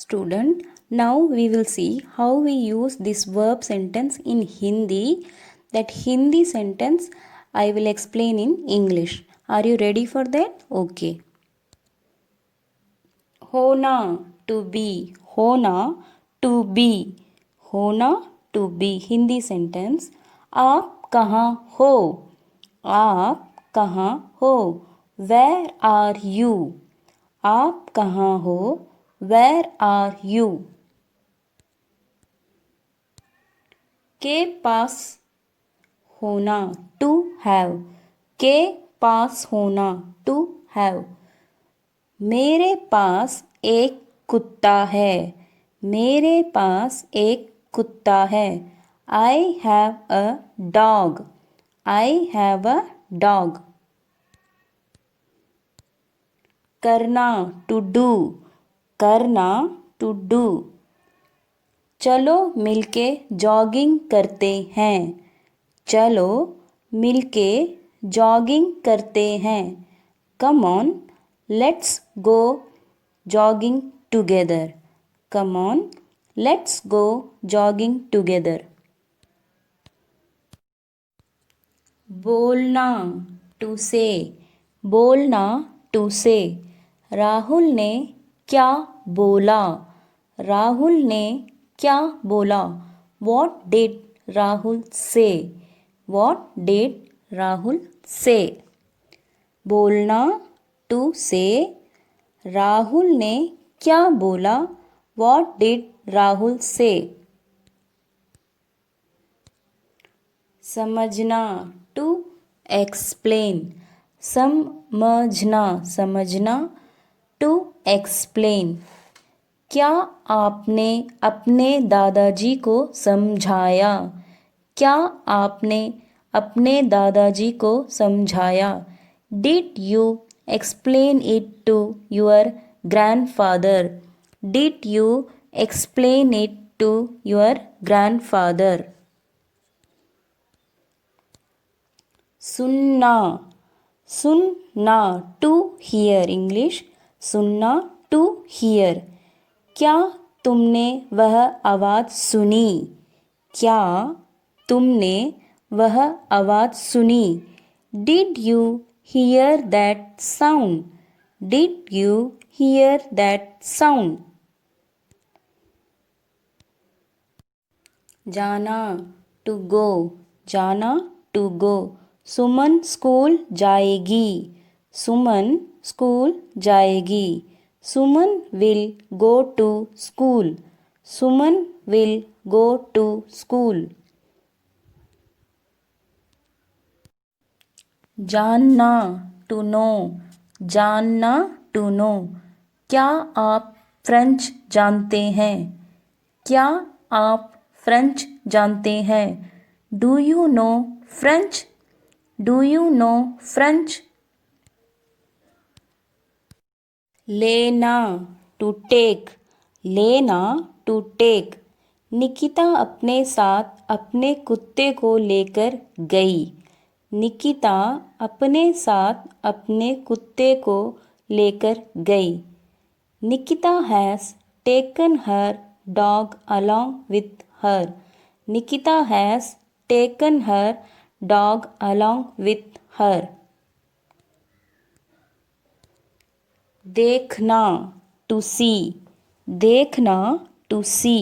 Student, now we will see how we use this verb sentence in Hindi. That Hindi sentence I will explain in English. Are you ready for that? Okay. होना to be, होना to be, होना to be. Hindi sentence आप कहाँ हो, आप कहाँ हो, where are you, आप कहाँ हो, वेयर आर यू. के पास होना टू हैव, के पास होना टू हैव. मेरे पास एक कुत्ता है, मेरे पास एक कुत्ता है. I have a dog, I have a dog. करना टू डू, करना टू डू. चलो मिलके जॉगिंग करते हैं, चलो मिलके जॉगिंग करते हैं. Come on let's go jogging together, come on let's go jogging together. बोलना टू से, बोलना टू से. राहुल ने क्या बोला, राहुल ने क्या बोला. वॉट डिड राहुल से, वॉट डिड राहुल से. बोलना टू से, राहुल ने क्या बोला, वॉट डिड राहुल से. समझना टू एक्सप्लेन, समझना, समझना टू एक्सप्लेन. क्या आपने अपने दादाजी को समझाया, क्या आपने अपने दादाजी को समझाया. Did you explain it to your grandfather, did you explain it to your grandfather. सुनना, सुनना टू हियर. इंग्लिश सुनना टू हियर. क्या तुमने वह आवाज़ सुनी, क्या तुमने वह आवाज़ सुनी. Did you hear that sound, did you hear that sound. जाना टू गो, जाना टू गो. सुमन स्कूल जाएगी, सुमन स्कूल जाएगी. Suman will go to school, Suman will go to school. जानना टू नो, जानना टू नो. क्या आप फ्रेंच जानते हैं, क्या आप फ्रेंच जानते हैं. Do you know French, do you know French. लेना टू टेक, लेना टू टेक. निकिता अपने साथ अपने कुत्ते को लेकर गई, निकिता अपने साथ अपने कुत्ते को लेकर गई. Nikita has taken her dog along with her, Nikita has taken her dog along with her. देखना टू सी, देखना टू सी.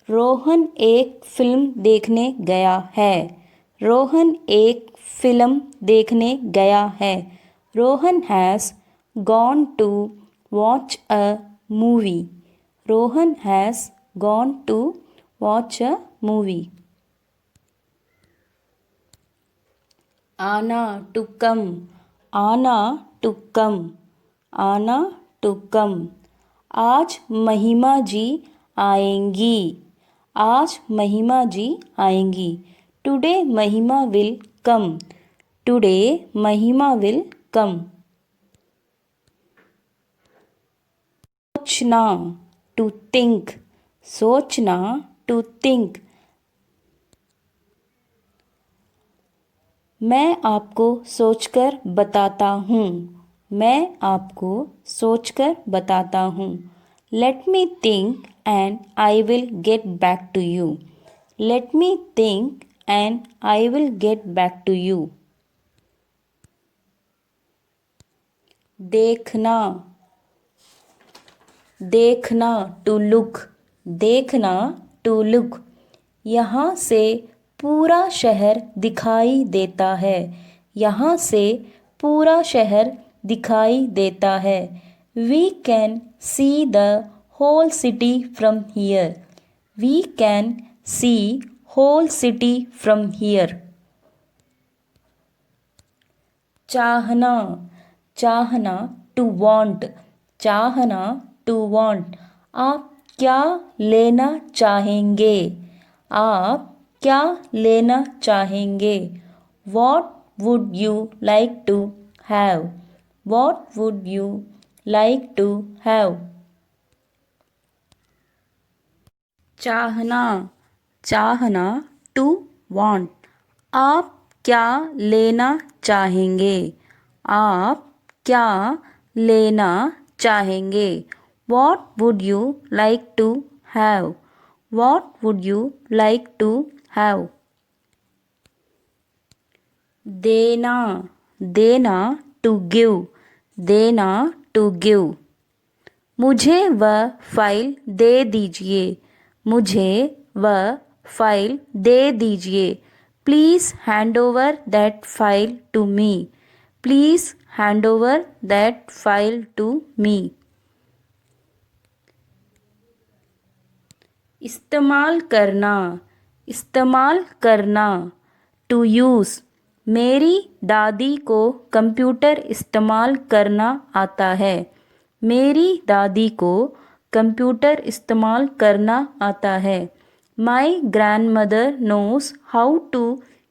रोहन एक फिल्म देखने गया है, रोहन एक फिल्म देखने गया है. Rohan has gone to watch a movie, Rohan has gone to watch a movie. आना टू कम, आना टू कम, आना टू कम. आज महिमा जी आएंगी, आज महिमा जी आएंगी. टुडे महिमा विल कम, टुडे महिमा विल कम. सोचना टू थिंक, सोचना टू थिंक. मैं आपको सोचकर बताता हूँ, मैं आपको सोचकर बताता हूँ. Let me think and I will get back to you. Let me think and I will get back to you. देखना, देखना to look, देखना to look. यहाँ से पूरा शहर दिखाई देता है. यहाँ से पूरा शहर दिखाई देता है. We can see the whole city from here. We can see whole city from here. चाहना, चाहना to want, चाहना to want. आप क्या लेना चाहेंगे? आप क्या लेना चाहेंगे? What would you like to have? What would you like to have? चाहना, चाहना to want. आप क्या लेना चाहेंगे? आप क्या लेना चाहेंगे? What would you like to have? What would you like to have? देना, देना to give, देना to give. मुझे वह फाइल दे दीजिए. मुझे वह फाइल दे दीजिए. Please hand over that file to me. Please hand over that file to me. इस्तेमाल करना, इस्तेमाल करना टू यूज़. मेरी दादी को कंप्यूटर इस्तेमाल करना आता है. मेरी दादी को कंप्यूटर इस्तेमाल करना आता है. My grandmother knows how to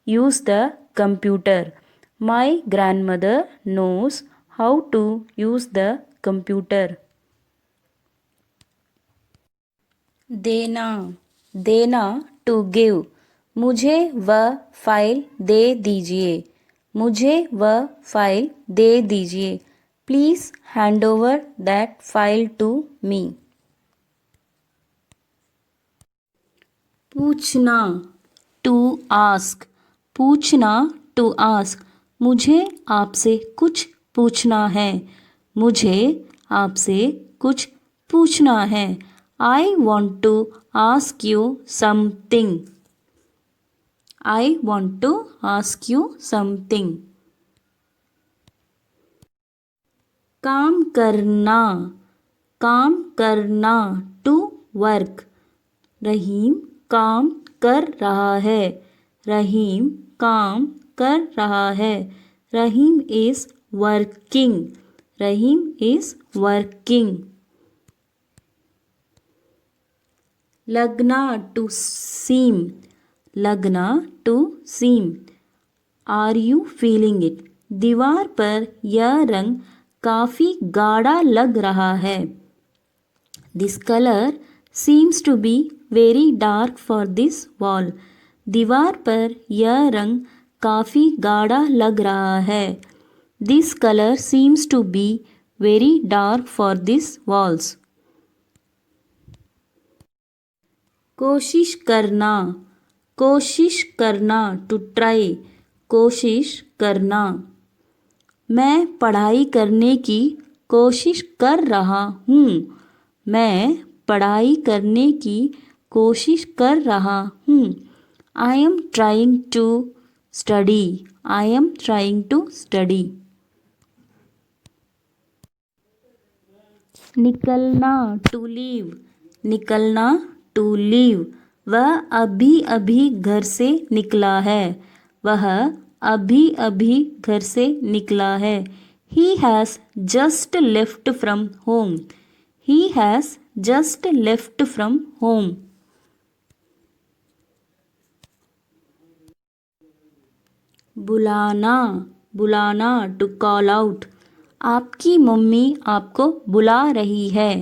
use the computer. My grandmother knows how to use the computer. देना, देना टू गिव. मुझे वह फाइल दे दीजिए. मुझे वह फाइल दे दीजिए. Please hand over that file to me. पूछना टू आस्क, पूछना टू आस्क. मुझे आपसे कुछ पूछना है. मुझे आपसे कुछ पूछना है. I want to ask you something. I want to ask you something. काम करना, काम करना to work. रहीम काम कर रहा है. रहीम काम कर रहा है. Rahim is working. Rahim is working. लगना टू सीम, लगना to seem. Are you feeling it? दीवार पर यह रंग काफ़ी गाढ़ा लग रहा है. This colour seems to be very dark for this wall. दीवार पर यह रंग काफ़ी गाढ़ा लग रहा है. This colour seems to be very dark for this walls. कोशिश करना, कोशिश करना टू ट्राई. कोशिश करना. मैं पढ़ाई करने की कोशिश कर रहा हूँ. मैं पढ़ाई करने की कोशिश कर रहा हूँ. I am trying to study. I am trying to study. निकलना टू लीव, निकलना टू लीव. वह अभी अभी घर से निकला है. वह अभी अभी घर से निकला है. He has just left from home. He has just left from home. बुलाना, बुलाना to call out. आपकी मम्मी आपको बुला रही है.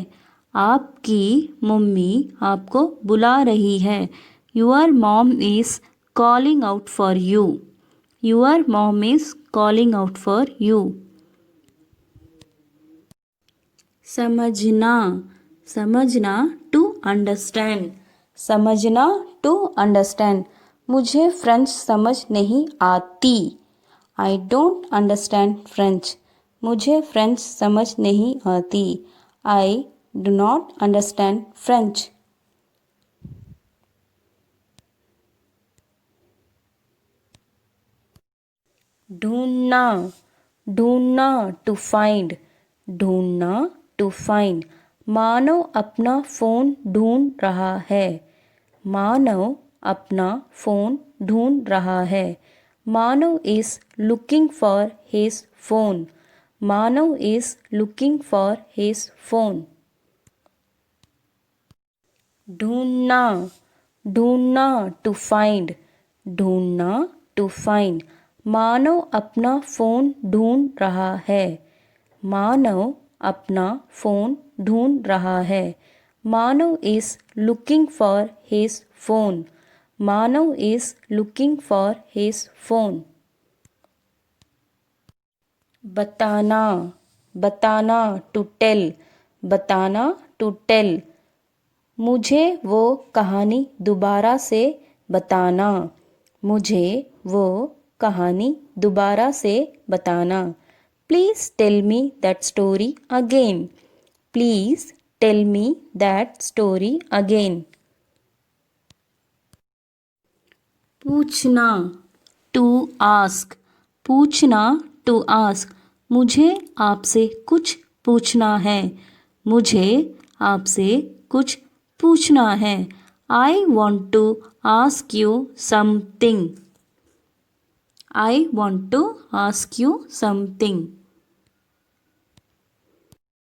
आपकी मम्मी आपको बुला रही है. Your mom is calling out for you. Your mom is calling out for you. समझना, समझना टू अंडरस्टैंड, समझना टू अंडरस्टैंड। मुझे फ्रेंच समझ नहीं आती। आई डोंट अंडरस्टैंड फ्रेंच, मुझे फ्रेंच समझ नहीं आती। I do not understand French. ढूंढना, ढूंढना टू फाइंड, ढूंढना टू फाइंड। मानव अपना फ़ोन ढूंढ रहा है, मानव अपना फ़ोन ढूंढ रहा है। Manav is looking for his phone, Manav is looking for his phone. ढूंढना, ढूंढना टू फाइंड, ढूंढना टू फाइंड। मानव अपना फ़ोन ढूंढ रहा है, मानव अपना फ़ोन ढूंढ रहा है। Manav is looking for his phone, Manav is looking for his phone. बताना, बताना टू टेल, बताना टू टेल। मुझे वो कहानी दोबारा से बताना, मुझे वो कहानी दोबारा से बताना। Please tell me that story again, please tell me that story again. पूछना टू आस्क, पूछना टू आस्क। मुझे आपसे कुछ पूछना है, मुझे आपसे कुछ पूछना है। I want to ask you something, I want to ask you something.